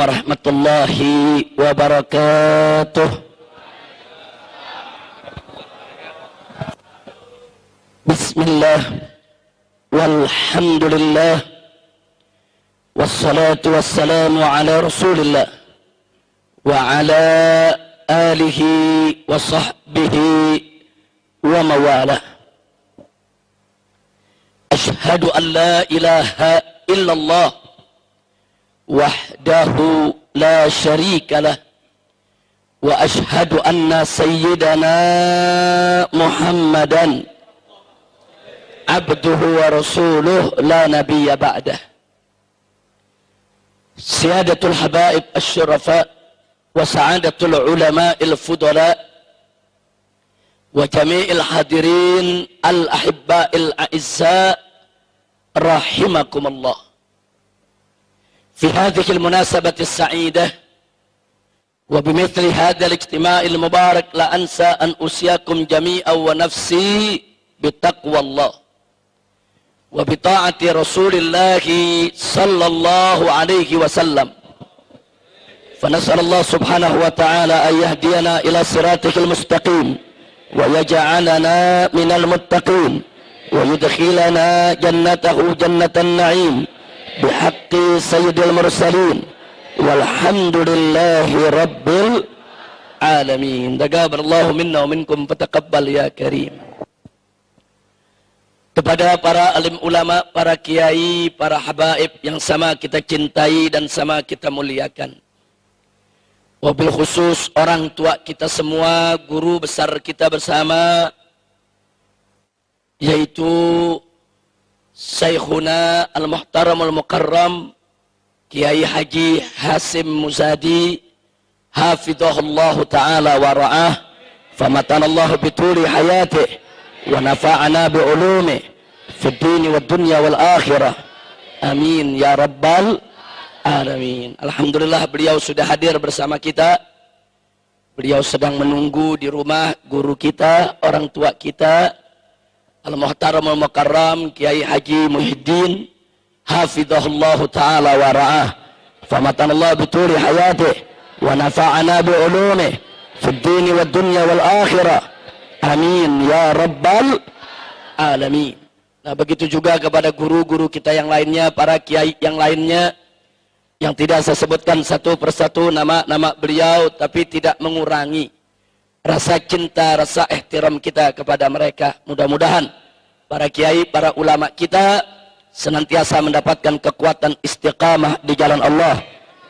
warahmatullahi wabarakatuh. Bismillah walhamdulillah wassalatu wassalamu ala rasulillah wa ala alihi wa sahbihi wa mawalah. Ashhadu an la ilaha illallah wahdahu la syarika lah wa ashhadu anna sayyidana Muhammadan abduhu wa rasuluh la nabiyya ba'dah. Siyadatul habaib asy-syurafa wa sa'adatul ulama'il fudala wa jami'il hadirin al-ahibba'il a'izza rahimakumullah. في هذه المناسبة السعيدة وبمثل هذا الاجتماع المبارك لا أنسى أن أوصيكم جميعا ونفسي بتقوى الله وبطاعة رسول الله صلى الله عليه وسلم. فنسأل الله سبحانه وتعالى أن يهدينا إلى صراطه المستقيم ويجعلنا من المتقين ويدخلنا جنته جنة النعيم بحق سيد المرسلين والحمد لله رب العالمين. تقبل الله منا ومنكم فتقبل يا كريم. Kepada para alim ulama, para kiai, para habaib yang sama kita cintai dan sama kita muliakan. Wabil khusus orang tua kita semua, guru besar kita bersama, yaitu Syekhuna al-Muhtaram al-Mukarram Kiai Haji Hasim Muzadi hafidhahullahu ta'ala wa ra'ah famatanallahu bituli hayatih wa nafa'ana bi'ulumih fid dini wad dunya wal akhirah, amin ya rabbal alamin. Alhamdulillah beliau sudah hadir bersama kita. Beliau sedang menunggu di rumah guru kita, orang tua kita Al-Muhtaram Al-Mukarram Kiai Haji Muhyiddin hafidhahullahu ta'ala wa ra'ah famatanallahu bituli hayatih wa nafa'ana bi'ulumih fid dini wad dunya wal akhirah, amin ya rabbal alamin. Nah, begitu juga kepada guru-guru kita yang lainnya, para kiai yang lainnya yang tidak saya sebutkan satu persatu nama-nama beliau, tapi tidak mengurangi rasa cinta, rasa ihtiram kita kepada mereka. Mudah-mudahan para kiai, para ulama kita senantiasa mendapatkan kekuatan istiqamah di jalan Allah,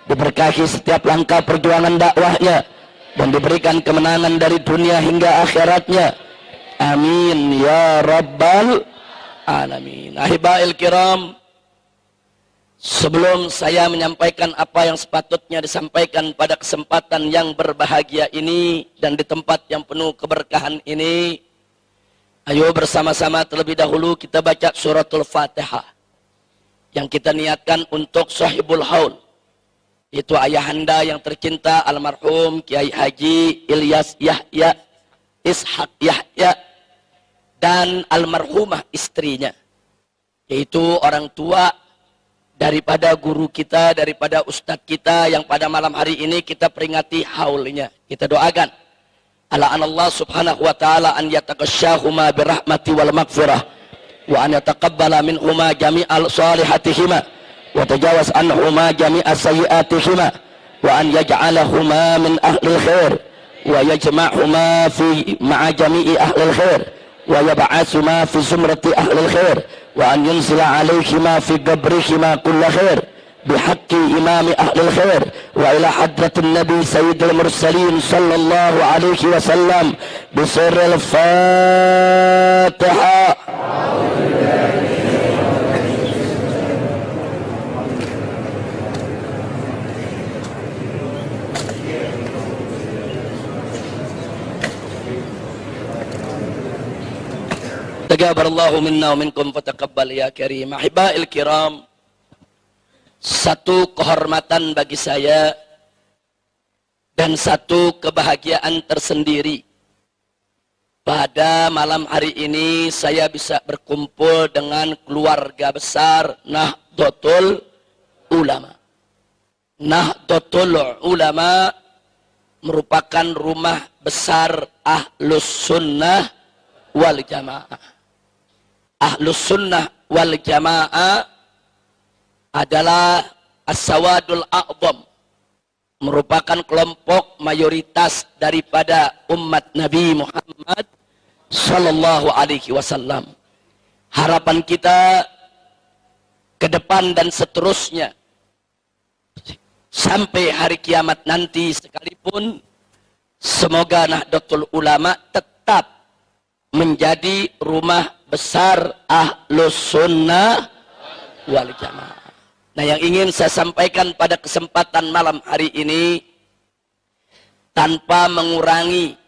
diberkahi setiap langkah perjuangan dakwahnya, dan diberikan kemenangan dari dunia hingga akhiratnya, amin ya rabbal alamin. Ahibail kiram, sebelum saya menyampaikan apa yang sepatutnya disampaikan pada kesempatan yang berbahagia ini dan di tempat yang penuh keberkahan ini, ayo bersama-sama terlebih dahulu kita baca suratul Fatihah yang kita niatkan untuk sahibul haul, itu ayahanda yang tercinta almarhum Kiai Haji Ilyas Yahya Ishak Yahya dan almarhumah istrinya, yaitu orang tua daripada guru kita, daripada ustadz kita yang pada malam hari ini kita peringati haulnya. Kita doakan ala Allah subhanahu wa ta'ala an yataqasyahuma birahmati wal maghfirah wa an yataqabbala minhuma jami'al salihatihima wa tajawaz anhuma jami'as sayyiatihima wa an yaj'alahuma min ahlil khair wa yajma'huma fi ma'a jami'i ahlil khair wa yab'atsuma fi zumrati ahlil khair wa an yunzila alaihima fi qabrihima kulla khair bihaqqi imami ahlil khair wa ila hadratin nabi sayyidil mursalin sallallahu alaihi wasallam bisirril Fatihah. Taqabbalallahu minna wa minkum fataqabbal ya karim. Ahibail kiram, satu kehormatan bagi saya dan satu kebahagiaan tersendiri pada malam hari ini saya bisa berkumpul dengan keluarga besar Nahdlatul Ulama. Nahdlatul Ulama merupakan rumah besar Ahlus Sunnah wal Jamaah. Ahlus Sunnah wal Jamaah adalah as-sawadul a'zam, merupakan kelompok mayoritas daripada umat Nabi Muhammad sallallahu alaihi wasallam. Harapan kita ke depan dan seterusnya sampai hari kiamat nanti sekalipun, semoga Nahdlatul Ulama tetap menjadi rumah besar Ahlus Sunnah wal Jamaah. Nah, yang ingin saya sampaikan pada kesempatan malam hari ini, tanpa mengurangi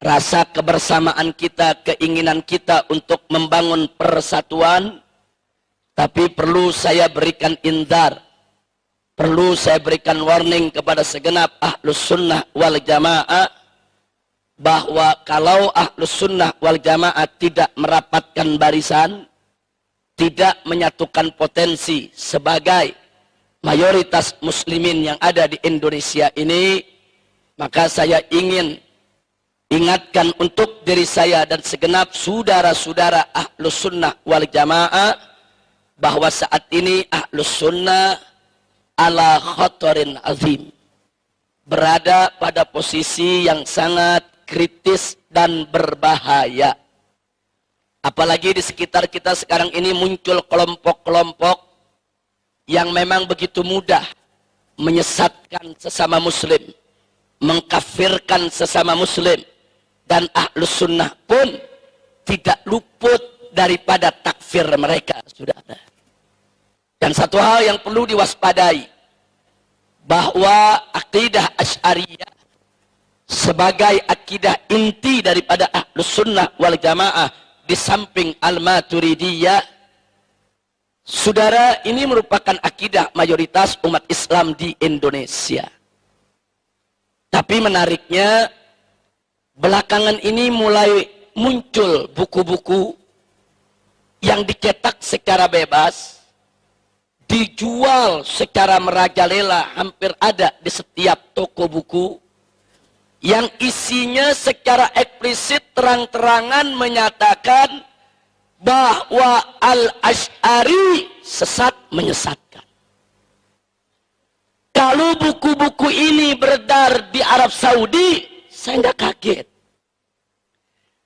rasa kebersamaan kita, keinginan kita untuk membangun persatuan, tapi perlu saya berikan inzar, perlu saya berikan warning kepada segenap Ahlus Sunnah wal Jamaah, bahwa kalau Ahlus Sunnah wal Jamaah tidak merapatkan barisan, tidak menyatukan potensi sebagai mayoritas muslimin yang ada di Indonesia ini, maka saya ingin ingatkan untuk diri saya dan segenap saudara-saudara Ahlus Sunnah wal Jamaah, bahwa saat ini Ahlus Sunnah ala khatarin azim, berada pada posisi yang sangat kritis dan berbahaya. Apalagi di sekitar kita sekarang ini muncul kelompok-kelompok yang memang begitu mudah menyesatkan sesama muslim, mengkafirkan sesama muslim, dan Ahlus Sunnah pun tidak luput daripada takfir mereka, saudara. Dan satu hal yang perlu diwaspadai, bahwa akidah Asy'ariyah sebagai akidah inti daripada Ahlus Sunnah wal Jamaah di samping Al-Maturidiyah, saudara, ini merupakan akidah mayoritas umat Islam di Indonesia. Tapi menariknya, belakangan ini mulai muncul buku-buku yang dicetak secara bebas, dijual secara merajalela, hampir ada di setiap toko buku, yang isinya secara eksplisit terang-terangan menyatakan bahwa Al-Asy'ari sesat menyesatkan. Kalau buku-buku ini beredar di Arab Saudi, saya nggak kaget.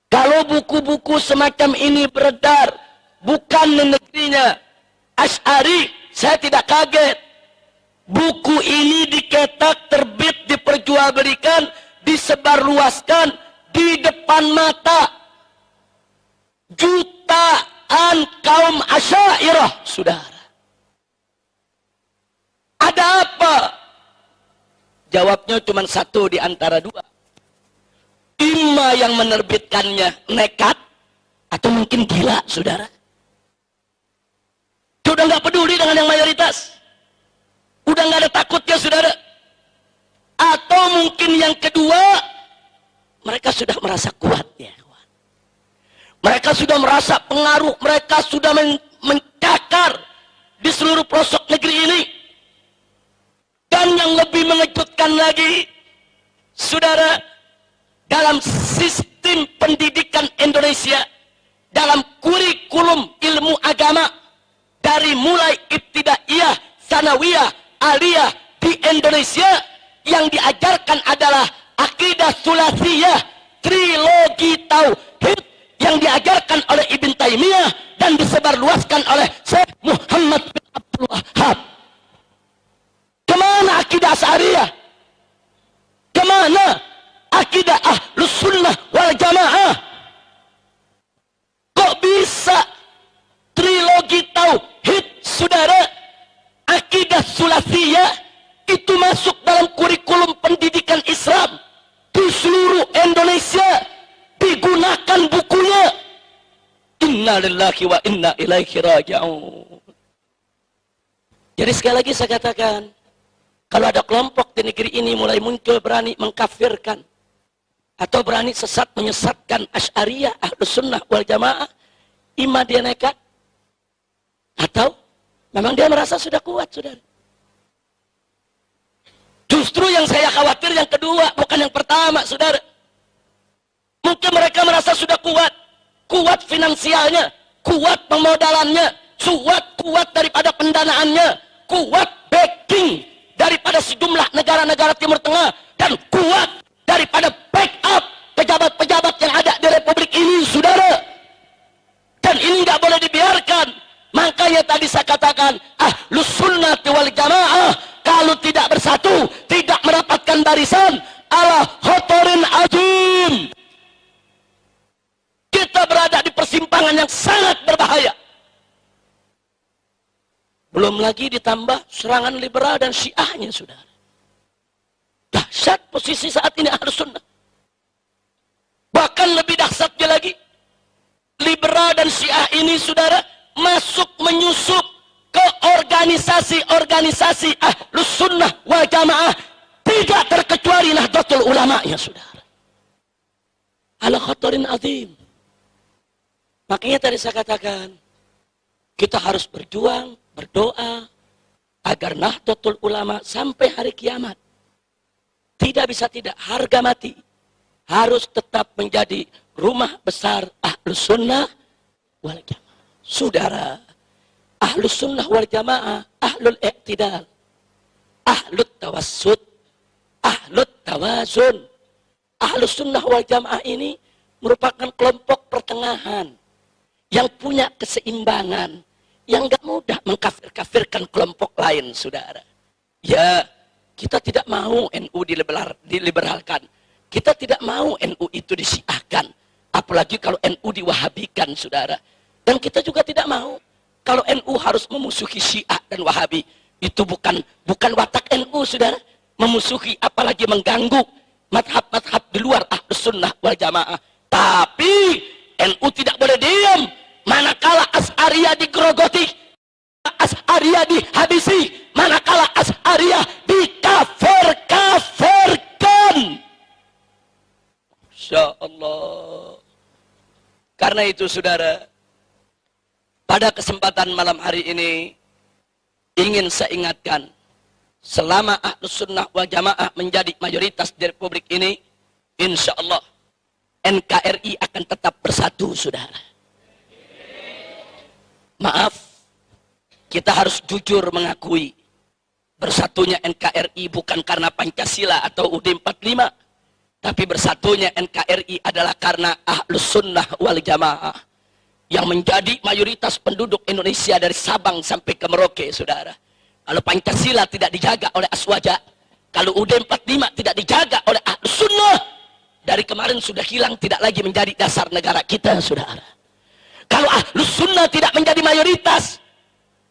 Kalau buku-buku semacam ini beredar bukan di negerinya Asy'ari, saya tidak kaget. Buku ini diketak, terbit, diperjualbelikan, disebarluaskan di depan mata jutaan kaum Asy'ariyah, saudara. Ada apa? Jawabnya cuma satu di antara dua. Ima yang menerbitkannya nekat, atau mungkin gila, saudara. Sudah nggak peduli dengan yang mayoritas, udah nggak ada takutnya, saudara. Atau mungkin yang kedua, mereka sudah merasa kuat, ya. Mereka sudah merasa pengaruh, mereka sudah mencakar di seluruh pelosok negeri ini. Dan yang lebih mengejutkan lagi, saudara, dalam sistem pendidikan Indonesia, dalam kurikulum ilmu agama, dari mulai ibtidaiyah, sanawiyah, aliyah di Indonesia, yang diajarkan adalah akidah sulasiyah, trilogi tauhid, yang diajarkan oleh Ibn Taimiyah dan disebarluaskan oleh Syekh Muhammad bin Abdul Wahhab. Kemana akidah Asy'ariyah? Kemana akidah Ahlus Sunnah wal Jamaah? Kok bisa trilogi tauhid, saudara, akidah sulasiyah itu masuk dalam kurikulum pendidikan Islam di seluruh Indonesia, digunakan bukunya? Inna lillahi wa inna ilaihi raji'un. Jadi sekali lagi saya katakan, kalau ada kelompok di negeri ini mulai muncul berani mengkafirkan atau berani sesat menyesatkan Asy'ariyah, Ahlus Sunnah wal Jamaah, ima dia nekat atau memang dia merasa sudah kuat, saudara. Justru yang saya khawatir yang kedua, bukan yang pertama, saudara. Mungkin mereka merasa sudah kuat. Kuat finansialnya, kuat pemodalannya, kuat daripada pendanaannya, kuat backing daripada sejumlah negara-negara Timur Tengah, dan kuat daripada backup pejabat-pejabat yang ada di Republik ini, saudara. Dan ini nggak boleh dibiarkan. Makanya tadi saya katakan, Ahlus Sunnati wal Jamaah kalau tidak bersatu, tidak mendapatkan barisan, ala khotorin azim. Kita berada di persimpangan yang sangat berbahaya. Belum lagi ditambah serangan liberal dan syiahnya, saudara. Dahsyat posisi saat ini Ahlus Sunnah. Bahkan lebih dahsyatnya lagi, liberal dan syiah ini, saudara, masuk menyusup ke organisasi-organisasi Ahlus Sunnah wal Jamaah, tidak terkecuali Nahdlatul Ulama, ya saudara. Ala khatarin azim. Makanya tadi saya katakan, kita harus berjuang, berdoa agar Nahdlatul Ulama sampai hari kiamat tidak bisa tidak, harga mati harus tetap menjadi rumah besar Ahlus Sunnah wal Jamaah. Saudara, Ahlus Sunnah wal Jamaah, Ahlul Iqtidal, Ahlut Tawassut, Ahlut Tawazun. Ahlus Sunnah wal Jamaah ini merupakan kelompok pertengahan yang punya keseimbangan, yang gak mudah mengkafir-kafirkan kelompok lain, saudara. Ya, kita tidak mau NU diliberalkan. Kita tidak mau NU itu disiahkan. Apalagi kalau NU diwahabikan, saudara. Dan kita juga tidak mau kalau NU harus memusuhi Syiah dan Wahabi. Itu bukan watak NU, saudara. Memusuhi, apalagi mengganggu madhab-madhab di luar Ahlus Sunnah wal Jamaah. Tapi NU tidak boleh diam manakala Asy'ariyah digerogoti, Asy'ariyah dihabisi, manakala Asy'ariyah dikafir-kafirkan. Insya Allah. Karena itu, saudara, pada kesempatan malam hari ini ingin saya ingatkan, selama Ahlus Sunnah wal Jamaah menjadi mayoritas di Republik ini, insya Allah NKRI akan tetap bersatu, saudara. Maaf, kita harus jujur mengakui, bersatunya NKRI bukan karena Pancasila atau UUD 45, tapi bersatunya NKRI adalah karena Ahlus Sunnah wal Jamaah yang menjadi mayoritas penduduk Indonesia dari Sabang sampai ke Merauke, saudara. Kalau Pancasila tidak dijaga oleh Aswaja, kalau UUD 45 tidak dijaga oleh Ahlus Sunnah, dari kemarin sudah hilang, tidak lagi menjadi dasar negara kita, saudara. Kalau Ahlus Sunnah tidak menjadi mayoritas,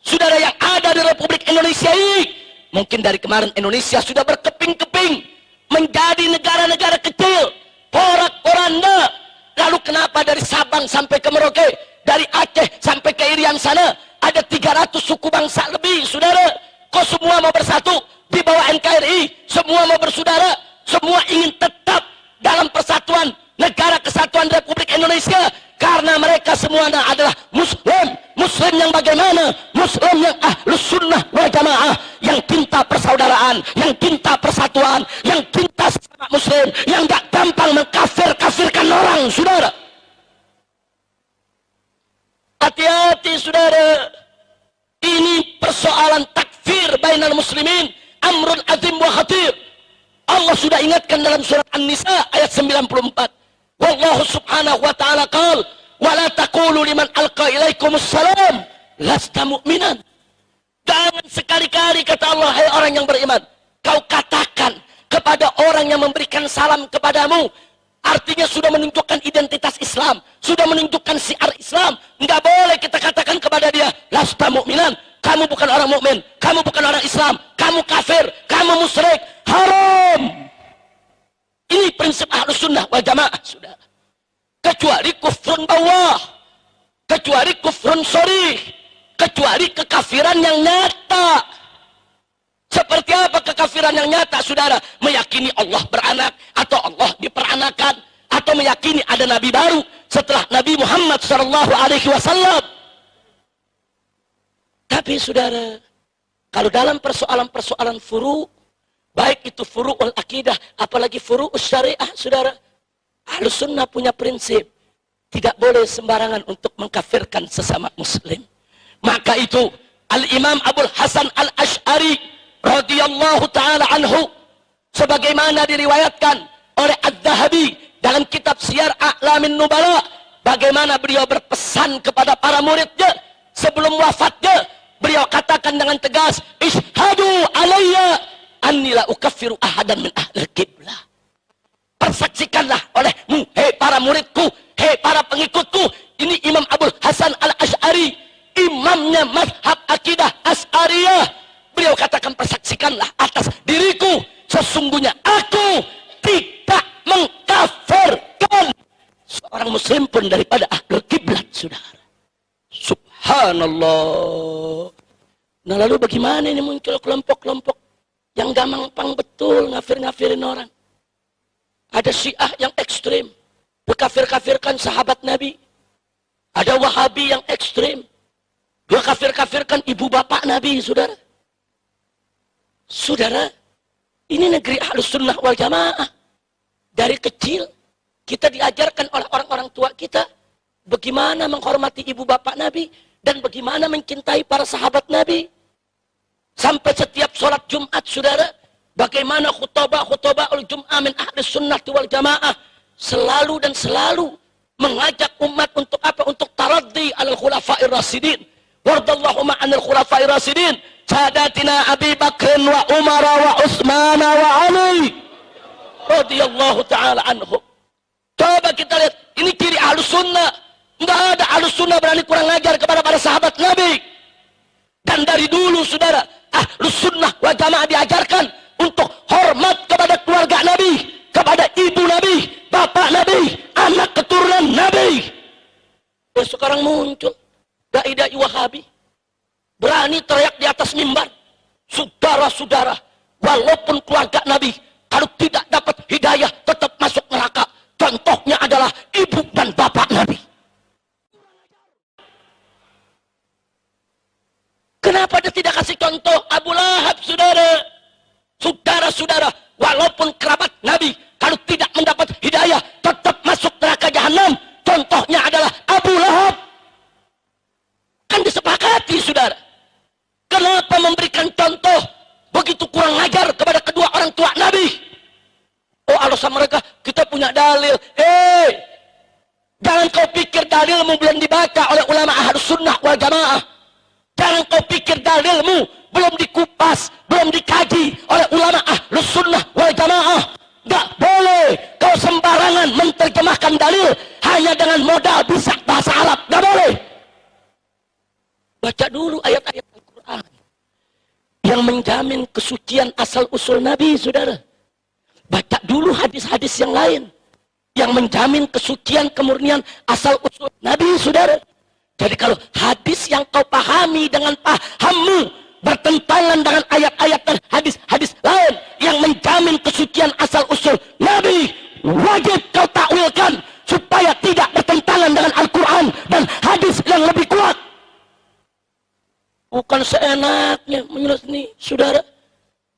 saudara, yang ada di Republik Indonesia ini, mungkin dari kemarin Indonesia sudah berkeping-keping menjadi negara-negara kecil, porak-poranda. Lalu kenapa dari Sabang sampai ke Merauke, dari Aceh sampai ke Irian sana, ada 300 suku bangsa lebih, saudara. Kok semua mau bersatu di bawah NKRI? Semua mau bersaudara, semua ingin tetap dalam persatuan negara kesatuan Republik Indonesia. Karena mereka semua adalah Muslim. Muslim yang bagaimana? Muslim yang Ahlus Sunnah wal Jamaah, yang cinta persaudaraan, yang cinta persatuan, yang cinta sesama Muslim, yang gak gampang mengkafir-kafirkan orang, saudara. Hati-hati, saudara. Ini persoalan takfir bainal muslimin, amrun azim wa khatir. Allah sudah ingatkan dalam surat An-Nisa ayat 94. Wallahu subhanahu wa ta'ala qala wala taqulu liman alqa ilaikumus salam lasta mu'minan. Jangan sekali-kali, kata Allah, hai orang yang beriman, kau katakan kepada orang yang memberikan salam kepadamu, artinya sudah menunjukkan identitas Islam, sudah menunjukkan syiar Islam. Enggak boleh kita katakan kepada dia lasta mu'minan, kamu bukan orang mukmin, kamu bukan orang Islam, kamu kafir, kamu musyrik. Haram. Ini prinsip Ahlus Sunnah wal Jamaah, saudara. Kecuali kufrun bawah, kecuali kufrun sharih, kecuali kekafiran yang nyata. Seperti apa kekafiran yang nyata, saudara? Meyakini Allah beranak, atau Allah diperanakan, atau meyakini ada nabi baru setelah Nabi Muhammad SAW. Tapi, saudara, kalau dalam persoalan-persoalan furu, Baik itu furu'ul akidah, apalagi furu'ul syariah, saudara. Ahlus sunnah punya prinsip, tidak boleh sembarangan untuk mengkafirkan sesama muslim. Maka itu Al-Imam Abul Hasan Al-Ash'ari radhiyallahu ta'ala anhu, sebagaimana diriwayatkan oleh Adz-Dzahabi dalam kitab Siyar A'lamin Nubala, bagaimana beliau berpesan kepada para muridnya sebelum wafatnya. Beliau katakan dengan tegas, "Ishhadu alayya anni la ukaffiru ahadan min ahlil qiblah." Persaksikanlah olehmu, hei para muridku, hei para pengikutku. Ini Imam Abul Hasan Al-Ash'ari, imamnya mazhab akidah Asy'ariyah. Beliau katakan, persaksikanlah atas diriku, sesungguhnya aku tidak mengkafirkan seorang muslim pun daripada ahlul kiblat, saudara. Subhanallah. Nah lalu bagaimana ini muncul kelompok-kelompok yang gampang betul ngafir-ngafirin orang. Ada Syiah yang ekstrim, berkafir-kafirkan sahabat Nabi. Ada Wahabi yang ekstrim, berkafir-kafirkan ibu bapak Nabi, saudara. Saudara, ini negeri Ahlus Sunnah wal Jamaah. Dari kecil kita diajarkan oleh orang-orang tua kita bagaimana menghormati ibu bapak Nabi dan bagaimana mencintai para sahabat Nabi. Sampai setiap sholat Jumat, saudara, bagaimana khutbah Jum'ah min Ahlus Sunnah wal Jamaah selalu dan selalu mengajak umat untuk apa? Untuk taraddi alal khulafa'ir rasidin. Wardallahu ma'anil khulafa'ir rasidin. Sadatina Abi Bakr wa Umar wa Utsman wa Ali radhiyallahu ta'ala anhum. Coba kita lihat, ini ciri Ahlus Sunnah. Enggak ada Ahlus Sunnah berani kurang ajar kepada para sahabat Nabi. Dan dari dulu, saudara, Ahlus Sunnah wal Jamaah diajarkan untuk hormat kepada keluarga Nabi, kepada ibu Nabi, bapak Nabi, anak keturunan Nabi. Dan sekarang muncul dai-dai Wahabi berani teriak di atas mimbar, saudara-saudara, walaupun keluarga Nabi kalau tidak dapat hidayah tetap masuk neraka. Contohnya adalah ibu dan bapak Nabi. Kenapa dia tidak kasih contoh Abu Lahab, saudara? Saudara-saudara, walaupun kerabat Nabi kalau tidak mendapat hidayah tetap masuk neraka jahanam. Contohnya adalah Abu Lahab. Kan disepakati, saudara. Kenapa memberikan contoh begitu kurang ajar kepada kedua orang tua Nabi? Oh, alasan mereka, kita punya dalil. Jangan kau pikir dalilmu belum dibaca oleh ulama Ahlus Sunnah wal Jamaah. Jangan kau pikir dalilmu belum dikupas, belum dikaji oleh ulama Ahlus Sunnah wal Jamaah. Gak boleh kau sembarangan menerjemahkan dalil hanya dengan modal bisa bahasa Arab. Gak boleh. Baca dulu ayat-ayat Al-Quran yang menjamin kesucian asal-usul Nabi, saudara. Baca dulu hadis-hadis yang lain yang menjamin kesucian kemurnian asal-usul Nabi, saudara. Jadi kalau hadis yang kau pahami dengan pahammu bertentangan dengan ayat-ayat dan hadis-hadis lain yang menjamin kesucian asal-usul Nabi, wajib kau takwilkan supaya tidak bertentangan dengan Al-Quran dan hadis yang lebih kuat. Bukan seenaknya menurut nih, saudara,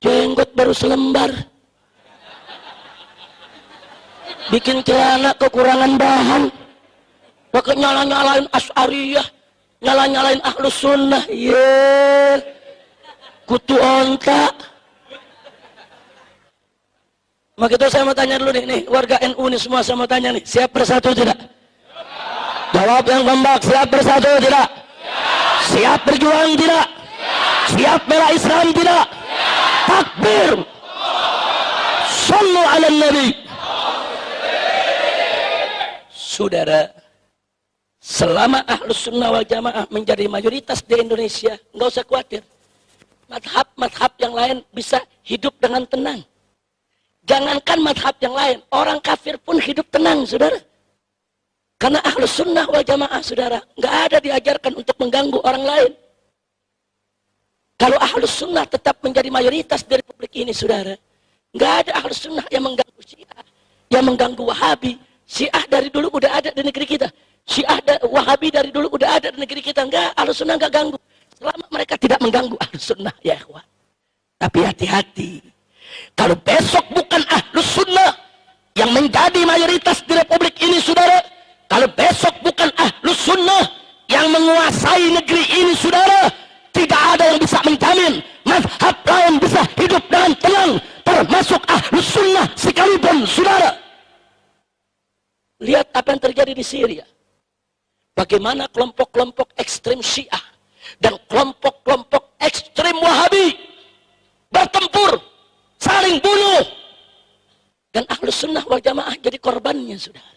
jenggot baru selembar, bikin celana kekurangan bahan, pakai nyala-nyalain Asy'ariyah, nyala-nyalain Ahlus Sunnah, kutu onta. Maka itu saya mau tanya dulu nih, warga NU nih semua, saya mau tanya nih, siap bersatu tidak? Jawab yang kompak, siap bersatu tidak? Siap berjuang tidak? Siap bela Islam tidak? Takbir. Shallu ala Nabi. Saudara, selama Ahlus Sunnah wal Jamaah menjadi mayoritas di Indonesia, nggak usah khawatir. Madhab-madhab yang lain bisa hidup dengan tenang. Jangankan madhab yang lain, orang kafir pun hidup tenang, saudara. Karena Ahlus Sunnah wal Jamaah, saudara, nggak ada diajarkan untuk mengganggu orang lain. Kalau Ahlus Sunnah tetap menjadi mayoritas di Republik ini, saudara, nggak ada Ahlus Sunnah yang mengganggu Syiah, yang mengganggu Wahabi. Syiah dari dulu udah ada di negeri kita. Wahabi dari dulu udah ada di negeri kita. Nggak, Ahlus Sunnah nggak ganggu. Selama mereka tidak mengganggu Ahlus Sunnah, ya ikhwan. Tapi hati-hati. Kalau besok bukan Ahlus Sunnah yang menjadi mayoritas di Republik ini, saudara, kalau besok bukan Ahlus Sunnah yang menguasai negeri ini, saudara, tidak ada yang bisa menjamin mazhab lain bisa hidup dengan tenang, termasuk Ahlus Sunnah sekalipun, saudara. Lihat apa yang terjadi di Syria. Bagaimana kelompok-kelompok ekstrem Syiah dan kelompok-kelompok ekstrem Wahabi bertempur, saling bunuh, dan Ahlus Sunnah wal Jamaah jadi korbannya, saudara.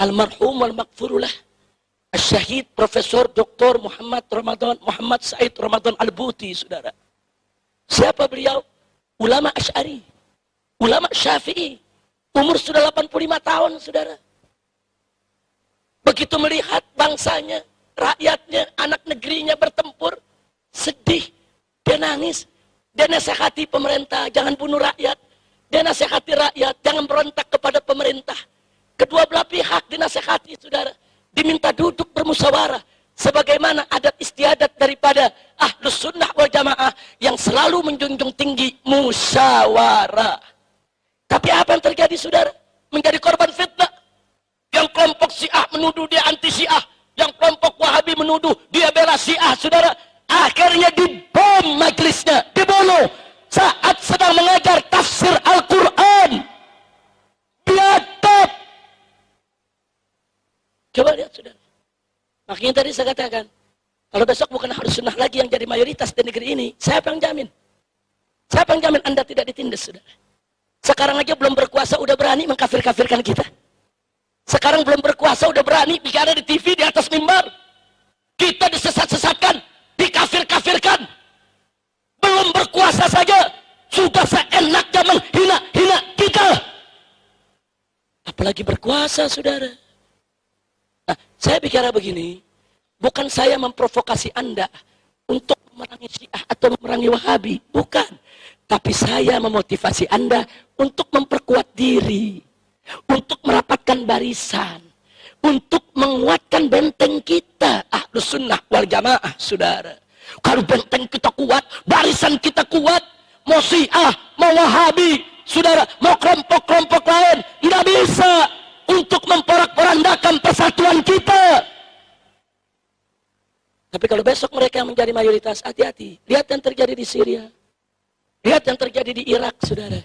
Almarhum wal maghfurullah Syahid Profesor Dr. Muhammad Said Ramadan Al-Buti, saudara. Siapa beliau? Ulama Asy'ari, ulama Syafi'i, umur sudah 85 tahun, saudara. Begitu melihat bangsanya, rakyatnya, anak negerinya bertempur, sedih, dia nangis, dia nasihati pemerintah, jangan bunuh rakyat, dia nasihati rakyat, jangan berontak kepada pemerintah. Kedua belah pihak dinasihati, saudara, diminta duduk bermusyawarah, sebagaimana adat istiadat daripada Ahlus Sunnah wal Jamaah yang selalu menjunjung tinggi musyawarah. Tapi apa yang terjadi, saudara? Menjadi korban fitnah. Yang kelompok Syiah menuduh dia anti Syiah, yang kelompok Wahabi menuduh dia bela Syiah, saudara. Akhirnya dibom majelisnya, dibunuh saat sedang mengajar tafsir Al-Quran. Biadab. Coba lihat, saudara. Makanya tadi saya katakan, kalau besok bukan Ahlus Sunnah lagi yang jadi mayoritas di negeri ini, siapa yang jamin? Siapa yang jamin Anda tidak ditindas, saudara? Sekarang aja belum berkuasa udah berani mengkafir-kafirkan kita. Sekarang belum berkuasa udah berani bicara di TV, di atas mimbar. Kita disesat-sesatkan, dikafir-kafirkan. Belum berkuasa saja sudah seenaknya menghina-hina kita. Apalagi berkuasa, saudara. Nah, saya bicara begini, bukan saya memprovokasi Anda untuk memerangi Syiah atau memerangi Wahabi, bukan. Tapi saya memotivasi Anda untuk memperkuat diri, untuk merapatkan barisan, untuk menguatkan benteng kita, Ahlus Sunnah wal Jamaah, saudara. Kalau benteng kita kuat, barisan kita kuat, mau Syiah, mau Wahabi, saudara, mau kelompok-kelompok lain, tidak bisa untuk memporak-porandakan persatuan kita. Tapi kalau besok mereka yang menjadi mayoritas, hati-hati. Lihat yang terjadi di Syria. Lihat yang terjadi di Irak, saudara.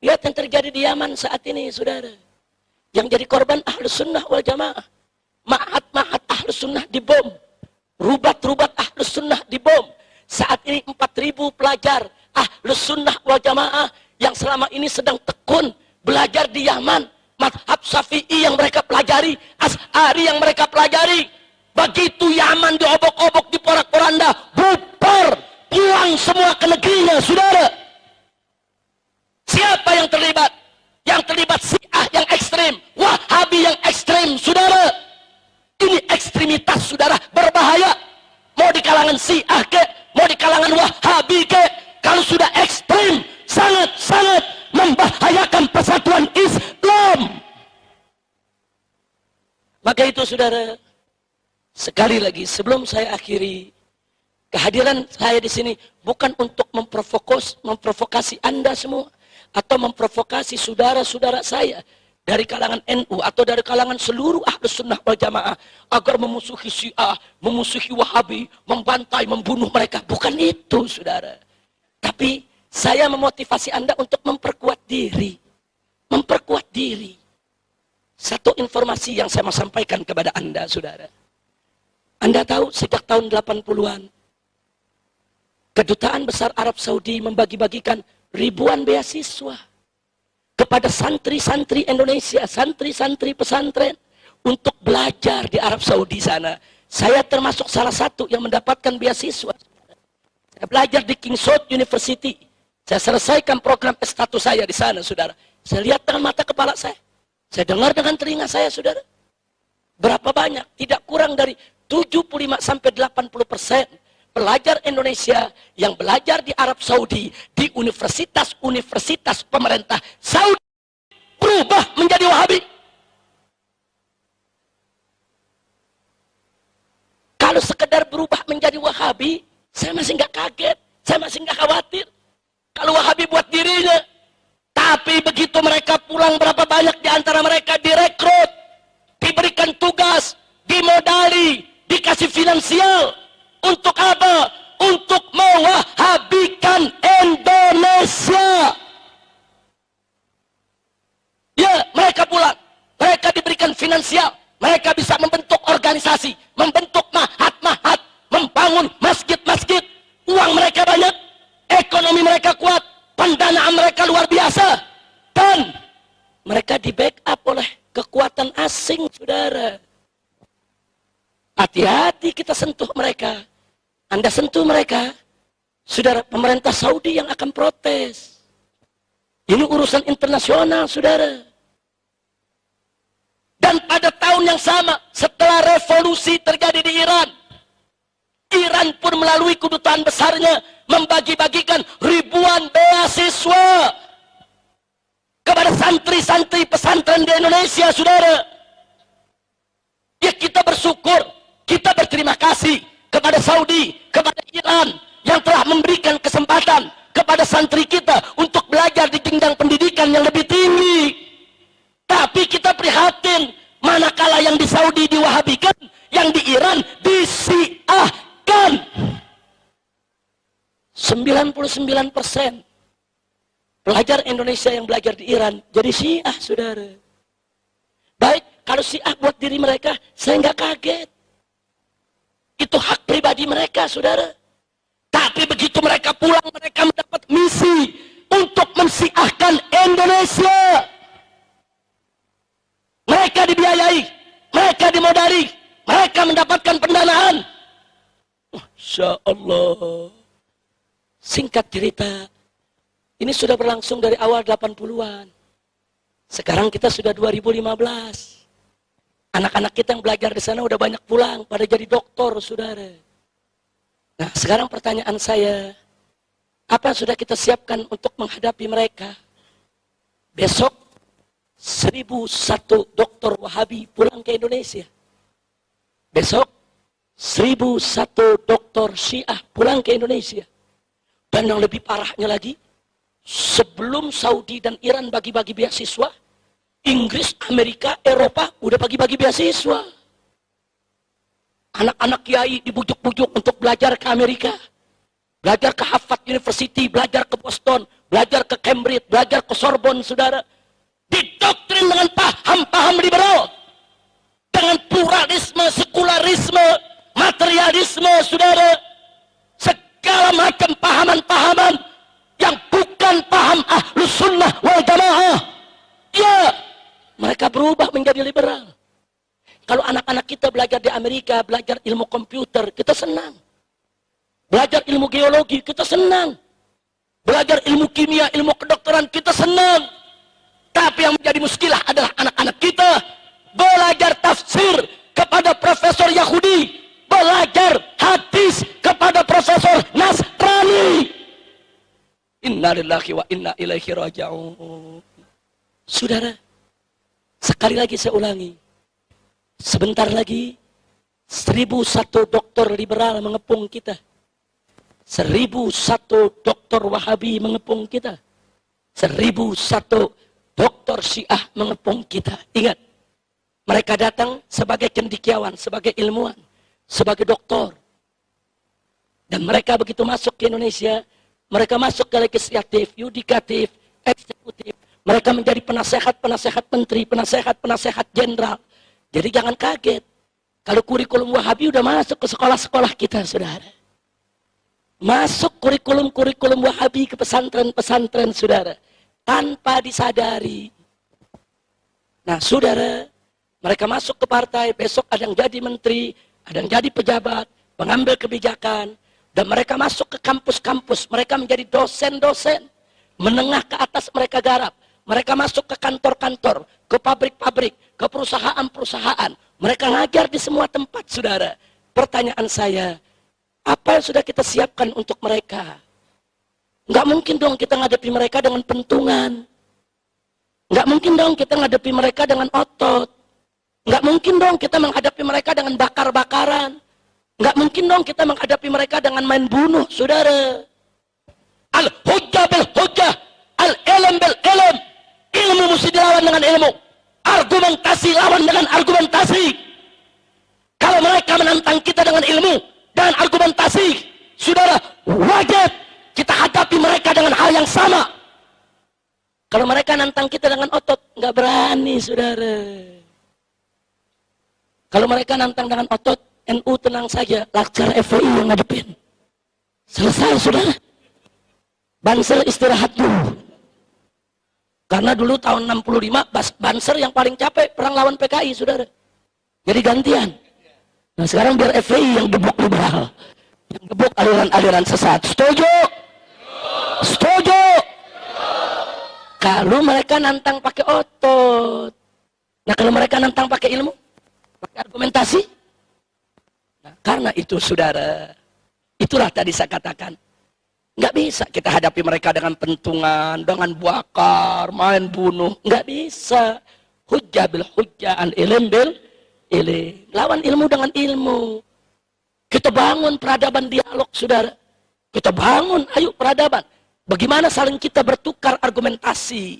Lihat yang terjadi di Yaman saat ini, saudara. Yang jadi korban Ahlus Sunnah wal Jamaah. Ma'had Ahlus Sunnah dibom. Rubat-rubat Ahlus Sunnah dibom. Saat ini 4.000 pelajar Ahlus Sunnah wal Jamaah yang selama ini sedang tekun belajar di Yaman. Mazhab Syafi'i yang mereka pelajari, Asy'ari yang mereka pelajari. Begitu Yaman diobok-obok, diporak-poranda, bubar, pulang semua ke negerinya, saudara. Siapa yang terlibat? Yang terlibat Syiah yang ekstrem, Wahabi yang ekstrem, saudara. Ini ekstremitas, saudara, berbahaya. Mau di kalangan Syiah ke, mau di kalangan Wahabi ke, kalau sudah ekstrem, sangat-sangat membahayakan persatuan Islam. Maka itu, saudara, sekali lagi sebelum saya akhiri, kehadiran saya di sini bukan untuk memprovokasi Anda semua atau memprovokasi saudara-saudara saya dari kalangan NU atau dari kalangan seluruh Ahlus Sunnah wal Jamaah agar memusuhi Syiah, memusuhi Wahabi, membantai, membunuh mereka. Bukan itu, saudara. Tapi saya memotivasi Anda untuk memperkuat diri. Memperkuat diri. Satu informasi yang saya mau sampaikan kepada Anda, saudara. Anda tahu sejak tahun 80-an, Kedutaan Besar Arab Saudi membagi-bagikan ribuan beasiswa kepada santri-santri Indonesia, santri-santri pesantren untuk belajar di Arab Saudi sana. Saya termasuk salah satu yang mendapatkan beasiswa. Saya belajar di King Saud University. Saya selesaikan program S1 saya di sana, saudara. Saya lihat dengan mata kepala saya. Saya dengar dengan telinga saya, saudara. Berapa banyak? Tidak kurang dari 75-80% pelajar Indonesia yang belajar di Arab Saudi, di universitas-universitas pemerintah Saudi, berubah menjadi Wahabi. Kalau sekedar berubah menjadi Wahabi, saya masih nggak kaget, saya masih nggak khawatir. kalau Wahabi buat dirinya. Tapi begitu mereka pulang, berapa banyak di antara mereka direkrut, diberikan tugas, dimodali, dikasih finansial. Untuk apa? Untuk mewahabikan Indonesia. Ya, mereka pulang, mereka diberikan finansial, mereka bisa membentuk organisasi, membentuk mahat-mahat, membangun masjid-masjid. Uang mereka banyak, ekonomi mereka kuat, pendanaan mereka luar biasa, dan mereka di backup oleh kekuatan asing, saudara. Hati-hati kita sentuh mereka. Anda sentuh mereka, saudara, pemerintah Saudi yang akan protes. Ini urusan internasional, saudara. Dan pada tahun yang sama, setelah revolusi terjadi di Iran, Iran pun melalui kedutaan besarnya membagi-bagikan ribuan beasiswa kepada santri-santri pesantren di Indonesia, saudara. Ya, kita bersyukur, kita berterima kasih kepada Saudi, kepada Iran yang telah memberikan kesempatan kepada santri kita untuk belajar di jenjang pendidikan yang lebih tinggi. Tapi kita prihatin, manakala yang di Saudi diwahabikan, yang di Iran disiahkan. 99% pelajar Indonesia yang belajar di Iran jadi Syiah, saudara. Baik, kalau Syiah buat diri mereka, saya nggak kaget. Itu hak pribadi mereka, saudara. Tapi begitu mereka pulang, mereka mendapat misi untuk mensyiahkan Indonesia. Mereka dibiayai, mereka dimodali, mereka mendapatkan pendanaan. Masya Allah. Singkat cerita, ini sudah berlangsung dari awal 80-an. Sekarang kita sudah 2015. Anak-anak kita yang belajar di sana udah banyak pulang, pada jadi doktor, saudara. Nah, sekarang pertanyaan saya, apa yang sudah kita siapkan untuk menghadapi mereka? Besok 1001 dokter Wahabi pulang ke Indonesia. Besok 1001 dokter Syiah pulang ke Indonesia. Dan yang lebih parahnya lagi, sebelum Saudi dan Iran bagi-bagi beasiswa, Inggris, Amerika, Eropa udah bagi-bagi beasiswa. Anak-anak kiai dibujuk-bujuk untuk belajar ke Amerika, belajar ke Harvard University, belajar ke Boston, belajar ke Cambridge, belajar ke Sorbonne, saudara. Didoktrin dengan paham-paham liberal, dengan pluralisme, sekularisme, materialisme, saudara. Segala macam pahaman-pahaman yang bukan paham Ahlus Sunnah wal Jamaah. Ya, mereka berubah menjadi liberal. Kalau anak-anak kita belajar di Amerika, belajar ilmu komputer, kita senang. Belajar ilmu geologi, kita senang. Belajar ilmu kimia, ilmu kedokteran, kita senang. Tapi yang menjadi muskilah adalah anak-anak kita belajar tafsir kepada profesor Yahudi, belajar hadis kepada profesor Nasrani. Inna lillahi wa inna ilaihi raji'un. Saudara, sekali lagi saya ulangi, sebentar lagi 1001 dokter liberal mengepung kita, 1001 dokter Wahabi mengepung kita, 1001 dokter Syiah mengepung kita. Ingat, mereka datang sebagai cendekiawan, sebagai ilmuwan, sebagai doktor. Dan mereka begitu masuk ke Indonesia, mereka masuk ke legislatif, yudikatif, eksekutif. Mereka menjadi penasehat-penasehat menteri, penasehat-penasehat jenderal. Jadi jangan kaget kalau kurikulum Wahabi udah masuk ke sekolah-sekolah kita, saudara. Masuk kurikulum-kurikulum Wahabi ke pesantren-pesantren, saudara, tanpa disadari. Nah, saudara, mereka masuk ke partai, besok ada yang jadi menteri, ada yang jadi pejabat, pengambil kebijakan, dan mereka masuk ke kampus-kampus, mereka menjadi dosen-dosen, menengah ke atas mereka garap, mereka masuk ke kantor-kantor, ke pabrik-pabrik, ke perusahaan-perusahaan, mereka ngajar di semua tempat, saudara. Pertanyaan saya, apa yang sudah kita siapkan untuk mereka? Nggak mungkin dong kita ngadepi mereka dengan pentungan, nggak mungkin dong kita ngadepi mereka dengan otot, nggak mungkin dong kita menghadapi mereka dengan bakar-bakaran. Nggak mungkin dong kita menghadapi mereka dengan main bunuh, saudara. Al-hujjah bil hujjah, al-ilm bil ilm. Ilmu mesti dilawan dengan ilmu. Argumentasi lawan dengan argumentasi. Kalau mereka menantang kita dengan ilmu dan argumentasi, saudara, wajib kita hadapi mereka dengan hal yang sama. Kalau mereka nantang kita dengan otot, nggak berani, saudara. Kalau mereka nantang dengan otot, NU tenang saja, Laskar FPI yang ngadepin. Selesai, saudara. Banser istirahat dulu. Karena dulu tahun 65, Banser yang paling capek perang lawan PKI, saudara. Jadi gantian. Nah sekarang biar FPI yang gebuk liberal. Yang gebuk aliran-aliran sesat. Setuju? Setuju? Kalau mereka nantang pakai otot. Nah kalau mereka nantang pakai ilmu, pakai argumentasi. Nah, karena itu saudara, itulah tadi saya katakan, nggak bisa kita hadapi mereka dengan pentungan, dengan bakar, main bunuh, nggak bisa. Hujjah bil hujjah, an ilm bil ilm. Lawan ilmu dengan ilmu. Kita bangun peradaban dialog, saudara. Kita bangun, ayo peradaban. Bagaimana saling kita bertukar argumentasi.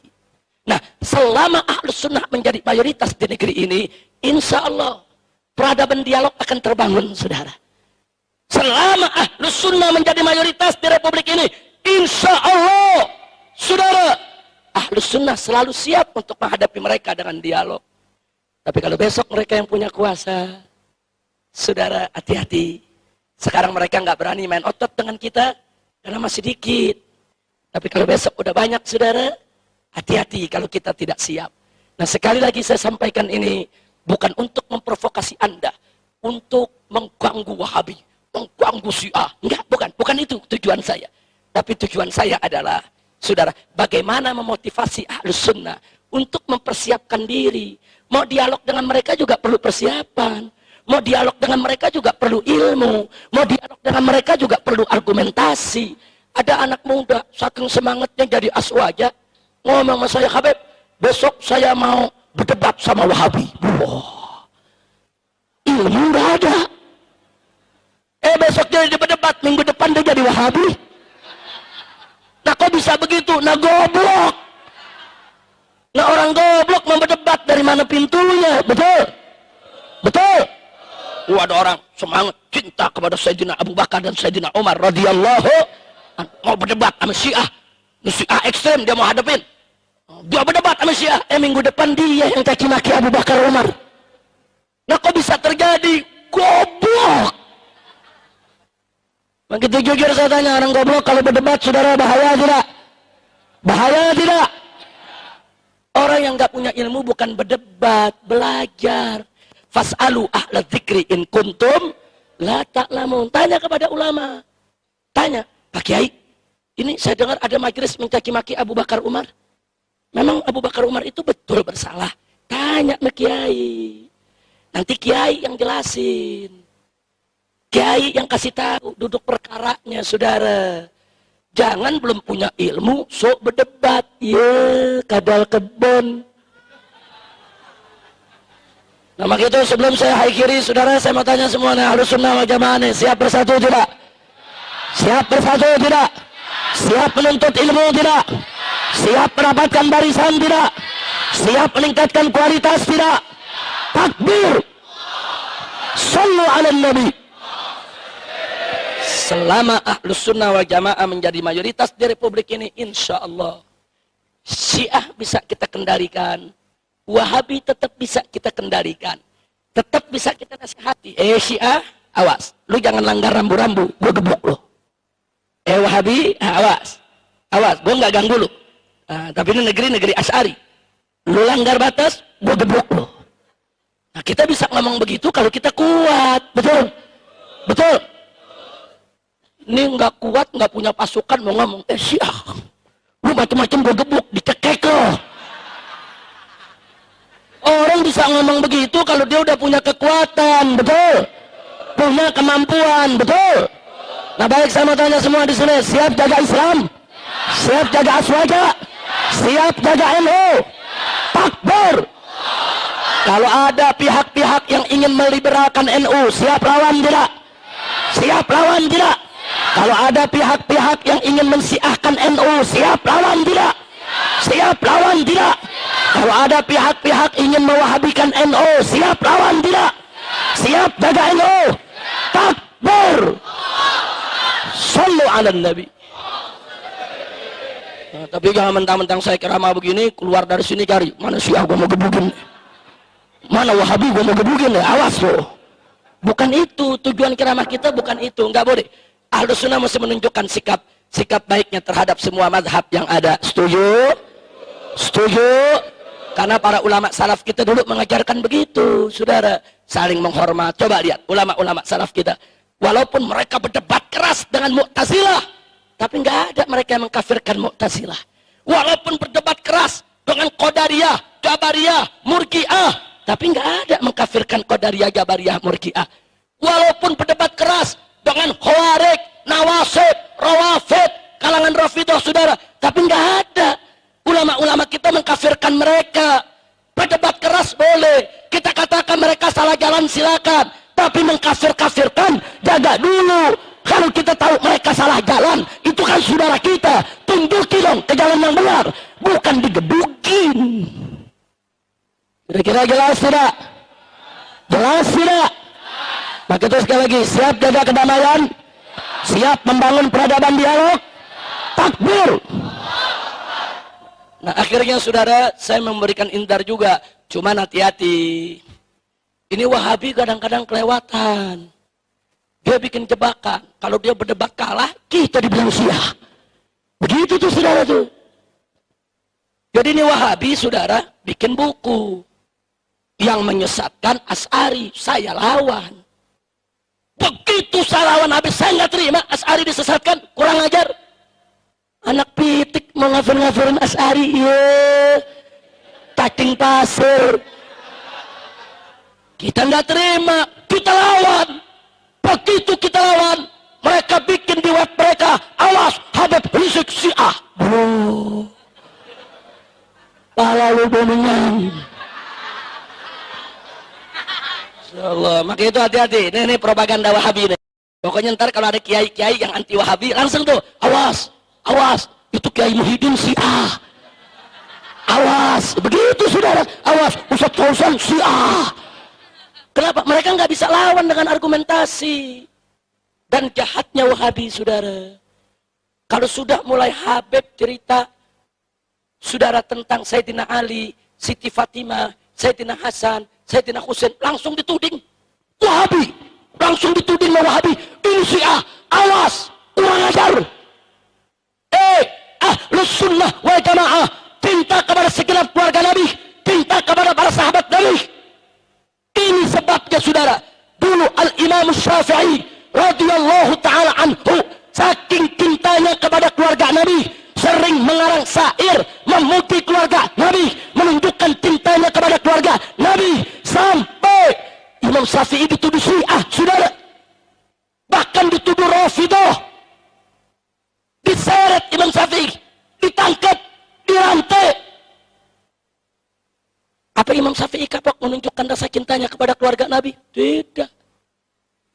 Nah, selama Ahlus Sunnah menjadi mayoritas di negeri ini, insya Allah peradaban dialog akan terbangun, saudara. Selama Ahlus Sunnah menjadi mayoritas di Republik ini, insya Allah, saudara, Ahlus Sunnah selalu siap untuk menghadapi mereka dengan dialog. Tapi kalau besok mereka yang punya kuasa, saudara, hati-hati. Sekarang mereka nggak berani main otot dengan kita karena masih dikit. Tapi kalau besok udah banyak, saudara, hati-hati kalau kita tidak siap. Nah, sekali lagi saya sampaikan ini bukan untuk memprovokasi Anda, untuk mengganggu Wahabi, mengganggu Syiah. Enggak, bukan itu tujuan saya. Tapi tujuan saya adalah, saudara, bagaimana memotivasi Ahlus Sunnah untuk mempersiapkan diri. Mau dialog dengan mereka juga perlu persiapan. Mau dialog dengan mereka juga perlu ilmu. Mau dialog dengan mereka juga perlu argumentasi. Ada anak muda, saking semangatnya jadi aswaja, ngomong sama saya, Habib, besok saya mau berdebat sama Wahabi. Wah, ilmu nggak ada. Besok dia berdebat, minggu depan dia jadi Wahabi. Nah kok bisa begitu? Nah goblok. Nah orang goblok mau berdebat, dari mana pintunya? Betul? Betul? Ada orang semangat cinta kepada Sayyidina Abu Bakar dan Sayyidina Umar radhiyallahu, mau berdebat sama Syiah. Syiah ekstrem dia mau hadapin. Dia berdebat sama Syiah. Minggu depan dia yang caci maki Abu Bakar Umar. Nah kok bisa terjadi? Goblok. Begitu jujur saya tanya, orang goblok kalau berdebat, saudara, bahaya tidak? Bahaya tidak? Orang yang nggak punya ilmu bukan berdebat, belajar. Fas'alu ahla dzikri in kuntum la ta'lamun. Tanya kepada ulama. Tanya, Pak Kiai, ini saya dengar ada majelis mencaci maki Abu Bakar Umar. Memang Abu Bakar Umar itu betul bersalah? Tanya ke Kiai. Nanti Kiai yang jelasin. Kiai yang kasih tahu duduk perkaranya, saudara. Jangan belum punya ilmu, sok berdebat. Ya, kadal kebon. Nah, maka itu sebelum saya haikiri, saudara, saya mau tanya semuanya, Ahlus Sunnah wal Jamaah nih, siap bersatu tidak? Siap bersatu tidak? Siap menuntut ilmu tidak? Siap mendapatkan barisan tidak? Siap meningkatkan kualitas tidak? Takbir! Sallu ala Nabi. Selama Ahlus Sunnah wal Jamaah menjadi mayoritas di Republik ini, insya Allah Syiah bisa kita kendalikan, Wahabi tetap bisa kita kendalikan, tetap bisa kita nasihati. Syiah, awas, lu jangan langgar rambu-rambu, gua gebuk lu. Wahabi, awas, gua nggak ganggu lu. Tapi ini negeri Asy'ari, lu langgar batas, gua gebuk lu. Nah, kita bisa ngomong begitu kalau kita kuat, betul, betul. Ini nggak kuat, nggak punya pasukan, mau ngomong, Syiah, lu macam-macam gua gebuk, dicekek lo. Orang bisa ngomong begitu kalau dia udah punya kekuatan, betul? Punya kemampuan, betul? Nah baik, saya mau tanya semua di sini, siap jaga Islam? Siap jaga Aswaja? Siap jaga NU? Takbir! Kalau ada pihak-pihak yang ingin meliberalkan NU, siap lawan tidak? Siap lawan tidak? Kalau ada pihak-pihak yang ingin mensiahkan NU, siap lawan tidak? Siap lawan tidak? Kalau ada pihak-pihak ingin mewahabikan NU, siap lawan tidak? Siap jaga NU? Takbir. Sallu ala Nabi. Nah, tapi jangan mentang-mentang saya ceramah begini, keluar dari sini cari mana Syiah gua mau gebukin, mana Wahabi gua mau gebukin, awas loh. Bukan itu tujuan ceramah kita, bukan itu, nggak boleh. Ahlus Sunnah mesti menunjukkan sikap baiknya terhadap semua mazhab yang ada. Setuju? Setuju? Karena para ulama salaf kita dulu mengajarkan begitu, saudara, saling menghormat. Coba lihat ulama-ulama salaf kita, walaupun mereka berdebat keras dengan Mu'tazilah, tapi nggak ada mereka yang mengkafirkan Mu'tazilah. Walaupun berdebat keras dengan Qadariyah, Jabariyah, Murji'ah, tapi nggak ada mengkafirkan Qadariyah, Jabariyah, Murji'ah. Walaupun berdebat keras dengan Khawarij, Nawasib, Rawafid, kalangan Rafidah, saudara, tapi nggak ada ulama-ulama kita mengkafirkan mereka. Berdebat keras boleh, kita katakan mereka salah jalan silakan, tapi mengkafir-kafirkan jaga dulu. Kalau kita tahu mereka salah jalan, itu kan saudara kita, tunjukin dong ke jalan yang benar, bukan digebukin. Kira-kira jelas tidak? Jelas tidak? Maka itu sekali lagi, siap jaga kedamaian, siap membangun peradaban dialog, takbir. Nah akhirnya saudara, saya memberikan indar juga, cuman hati-hati. Ini Wahabi kadang-kadang kelewatan. Dia bikin jebakan, kalau dia berdebat kalah, kita dibilang Syiah. Begitu tuh saudara tuh. Jadi ini Wahabi saudara, bikin buku yang menyesatkan Asy'ari, saya lawan. Begitu saya lawan habis, saya nggak terima Asy'ari disesatkan, kurang ajar. Anak pitik mau ngafir-ngafirin Asy'ari, iya, cacing pasir. Kita nggak terima, kita lawan. Begitu kita lawan, mereka bikin di web mereka, awas Habib Rizik Syiah. Bro, pala lu boningan. Insyaallah, maka itu hati-hati. Ini propaganda Wahabi nih. Pokoknya ntar kalau ada kiai-kiai yang anti Wahabi, langsung tuh, awas, awas, itu Kiai Muhyiddin Syiah. Awas, begitu saudara, awas, Ustadz Fauzan Syiah. Kenapa? Mereka nggak bisa lawan dengan argumentasi. Dan jahatnya Wahabi, saudara. Kalau sudah mulai Habib cerita, saudara, tentang Sayyidina Ali, Siti Fatimah, Sayyidina Hasan, Sayyidina Husain, langsung dituding Wahabi. Langsung dituding Wahabi. Ini Syiah, awas, kurang ajar. Ahlus Sunnah wal Jamaah, cinta kepada segenap keluarga Nabi, cinta kepada para sahabat Nabi. Ini sebabnya saudara, dulu Al-Imam Syafi'i radhiyallahu ta'ala anhu, saking cintanya kepada keluarga Nabi, sering mengarang syair memuji keluarga Nabi, menunjukkan cintanya kepada keluarga Nabi, sampai Imam Syafi'i dituduh Syiah, saudara. Bahkan dituduh Rafidah. Diseret Imam Syafi'i, ditangkap, dirantai. Apa Imam Syafi'i kapok menunjukkan rasa cintanya kepada keluarga Nabi? Tidak.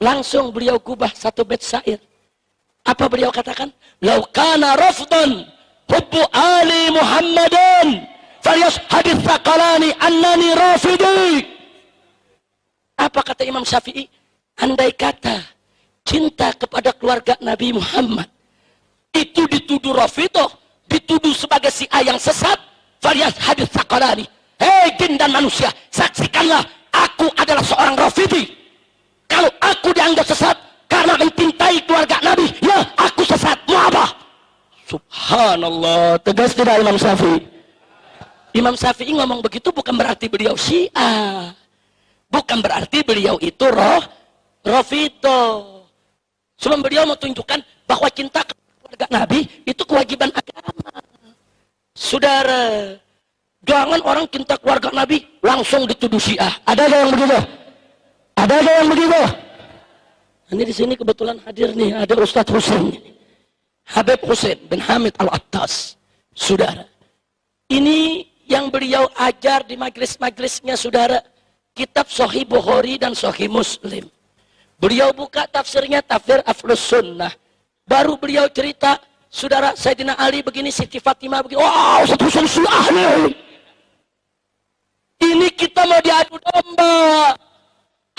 Langsung beliau gubah satu bait syair. Apa beliau katakan? Lau kana rafdan hubbu ali Muhammadin falyashhadits thaqalani annani rafidi. Apa kata Imam Syafi'i? Andai kata cinta kepada keluarga Nabi Muhammad itu dituduh Rafidah, dituduh sebagai Syiah yang sesat, falyashhadits thaqalani. Hei jin dan manusia, saksikanlah aku adalah seorang Rafidi. Kalau aku dianggap sesat karena mencintai keluarga Nabi, ya aku sesat. Mau apa? Subhanallah, tegas tidak Imam Syafi'i? Imam Syafi'i ngomong begitu bukan berarti beliau Syiah, bukan berarti beliau itu Rafidah. Sebelum beliau mau tunjukkan bahwa cinta keluarga Nabi itu kewajiban agama. Saudara, jangan orang cinta keluarga Nabi langsung dituduh Syiah. Ada yang begitu? Ada yang begitu? Ini di sini kebetulan hadir nih, ada Ustadz Husain, Habib Husain bin Hamid Al-Attas. Saudara, ini yang beliau ajar di majlis-majlisnya, saudara, kitab Sahih Bukhari dan Sahih Muslim. Beliau buka tafsirnya, tafsir Ahlus Sunnah. Baru beliau cerita, saudara Sayyidina Ali begini, Siti Fatimah begini. Wow, satu Syiah nih. Ini kita mau diadu domba.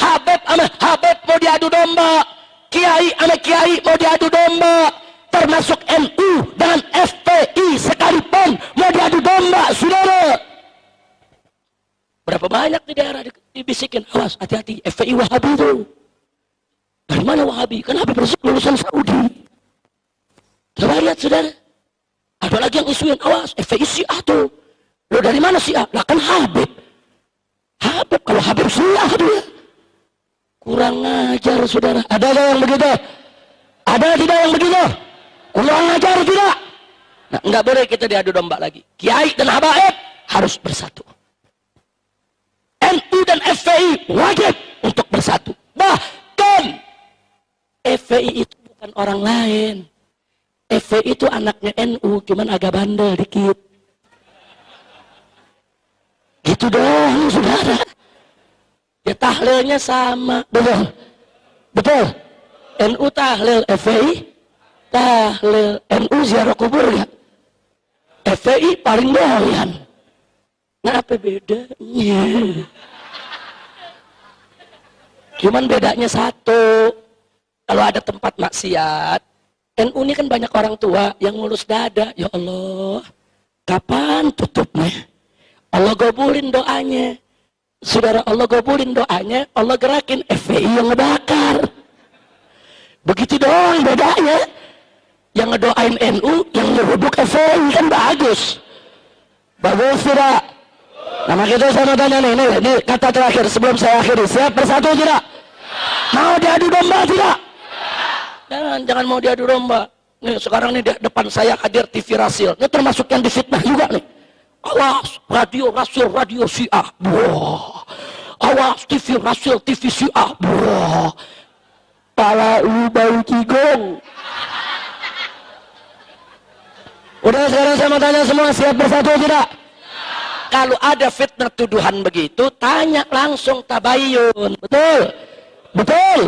Habib sama Habib mau diadu domba. Kiai sama Kiai mau diadu domba. Termasuk NU dengan FPI sekalipun mau diadu domba, saudara. Berapa banyak di daerah dibisikin, awas hati-hati, FPI Wahabi itu. Dari mana Wahabi? Kan Habib Rizik lulusan Saudi. Coba lihat, saudara. Ada lagi yang isuin, awas FPI Syiah tuh. Lo dari mana Syiah? Lah kan Habib. Habib, kalau Habib Syiah dia. Kurang ajar, saudara. Ada gak yang begitu? Ada tidak yang begitu? Kurang ajar tidak? Nah, nggak boleh kita diadu domba lagi. Kiai dan habaib harus bersatu. NU dan FPI wajib untuk bersatu. Bahkan FPI itu bukan orang lain. FPI itu anaknya NU, cuman agak bandel dikit. Gitu doang, saudara. Ya tahlilnya sama, betul? Betul? NU tahlil, FPI tahlil. NU ziarah kubur ya? FPI paling doyan. Nah, apa bedanya? Cuman bedanya satu. Kalau ada tempat maksiat, NU ini kan banyak orang tua yang ngulus dada. Ya Allah, kapan tutupnya? Allah gabulin doanya. Saudara, Allah gabulin doanya, Allah gerakin FPI yang ngebakar. Begitu doang bedanya. Yang ngedoain NU, yang ngerubuk FPI kan bagus. Bagus tidak? Nama kita sama tanya nih, ini kata terakhir sebelum saya akhiri. Siap bersatu tidak? Mau diadu domba tidak? Jangan mau diadu domba. Nih sekarang nih di depan saya hadir TV Rasil. Ini termasuk yang difitnah juga nih. Awas radio Rasil, radio Syiah. Wah. Awas TV Rasil, TV Syiah. Wah. Pala lu bau cigong. Udah, sekarang saya mau tanya semua, siap bersatu tidak? Kalau ada fitnah tuduhan begitu, tanya langsung tabayyun. Betul? Betul?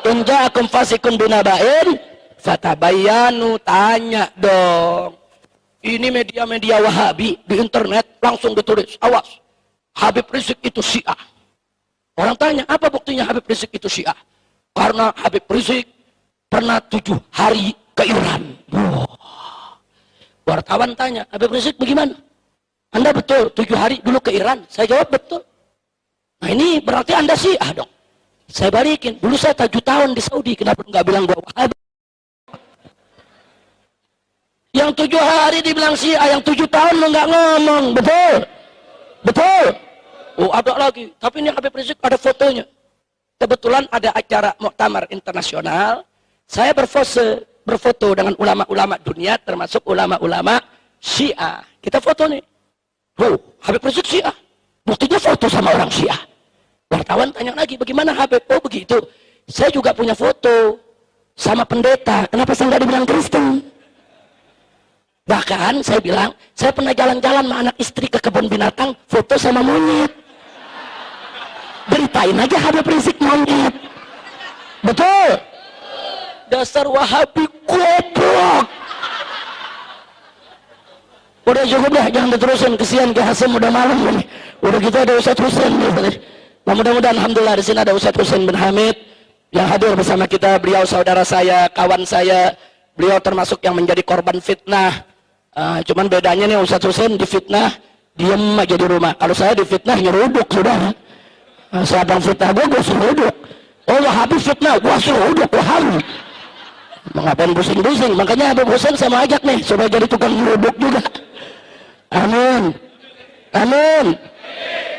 In ja'akum fasikun binaba'in fatabayyanu, tanya dong. Ini media-media Wahabi di internet langsung ditulis, awas, Habib Rizik itu Syiah. Orang tanya, apa buktinya Habib Rizik itu Syiah? Karena Habib Rizik pernah 7 hari ke Iran. Wartawan tanya, Habib Rizik bagaimana? Anda betul 7 hari dulu ke Iran? Saya jawab betul. Nah ini berarti Anda Syiah dong. Saya balikin, dulu saya 7 tahun di Saudi, kenapa nggak bilang gua Wahabi? Yang 7 hari dibilang Syiah, yang 7 tahun lo nggak ngomong, betul? Betul? Oh ada lagi, tapi ini Habib Rizik ada fotonya. Kebetulan ada acara Muktamar Internasional, saya berfoto dengan ulama-ulama dunia, termasuk ulama-ulama Syiah. Kita foto nih. Oh, Habib Rizik Syiah. Buktinya foto sama orang Syiah. Wartawan tanya lagi, bagaimana Habib? Oh begitu. Saya juga punya foto sama pendeta. Kenapa saya nggak dibilang Kristen? Bahkan saya bilang, saya pernah jalan-jalan sama anak istri ke kebun binatang, foto sama monyet. Beritain aja Habib Rizik monyet. Betul? Dasar Wahabi goblok. Udah cukup dah, jangan diterusin, kesian ke Hasim, udah malam nih. Udah gitu ada Ustadz Husain. Nah, mudah-mudahan alhamdulillah di sini ada Ustadz Husain bin Hamid yang hadir bersama kita. Beliau saudara saya, kawan saya. Beliau termasuk yang menjadi korban fitnah. Cuman bedanya nih Ustadz Husain difitnah diem aja di rumah. Kalau saya difitnah nyeruduk, saudara. Siapa yang fitnah gue seruduk. Oh Wahabi fitnah, gue seruduk, Wahabi. Mengapain pusing-pusing? Makanya Habib Husain saya mau ajak nih supaya jadi tukang nyeruduk juga. Amin. Amin.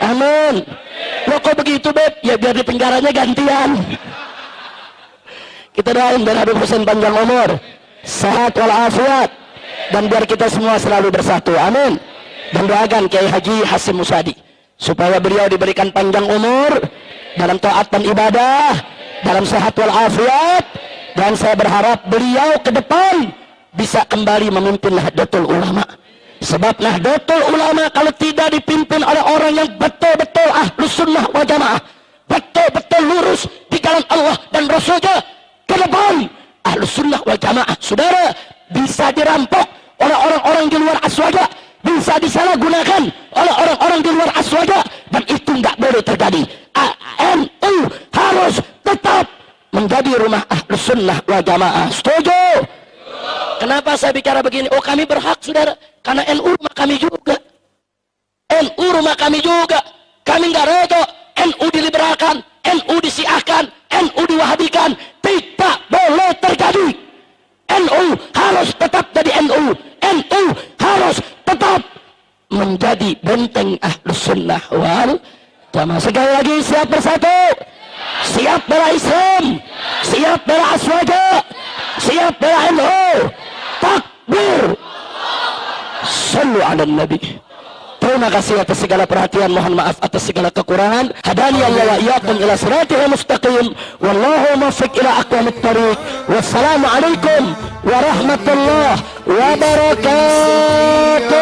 Amin. Lo kok begitu, Beb? Ya biar di penjaranya gantian. Kita doain biar Habib Husain panjang umur, sehat walafiat, dan biar kita semua selalu bersatu. Amin. Dan doakan Kiai Haji Hasim Musadi supaya beliau diberikan panjang umur dalam taat dan ibadah, dalam sehat walafiat, dan saya berharap beliau ke depan bisa kembali memimpin Nahdlatul Ulama. Sebab Nahdlatul Ulama kalau tidak dipimpin oleh orang yang betul-betul ahlus sunnah wal jamaah, betul-betul lurus di jalan Allah dan Rasulnya, ke depan ahlus Ahlus Sunnah wal Jamaah. Saudara, bisa dirampok oleh orang-orang di luar aswaja, bisa disalahgunakan oleh orang-orang di luar aswaja, dan itu nggak boleh terjadi. NU harus tetap menjadi rumah Ahlus Sunnah wal Jamaah. Setuju? Kenapa saya bicara begini? Oh, kami berhak, saudara, karena NU rumah kami juga. NU rumah kami juga. Kami nggak reda NU diliberalkan, NU disiahkan, NU diwahabikan. Tidak boleh terjadi. NU harus tetap jadi NU. NU harus tetap menjadi benteng Ahlus Sunnah wal Jamaah. Sekali lagi, siap bersatu, siap bela Islam, siap bela aswaja, siap bela NU. Takbir. Sallu ala Nabi. Terima kasih atas segala perhatian, mohon maaf atas segala kekurangan. Hadani Allah wa iyyakum ila siratal mustaqim. Wallahu muwaffiq ila aqwamit thariq. Wassalamu alaikum warahmatullahi wabarakatuh.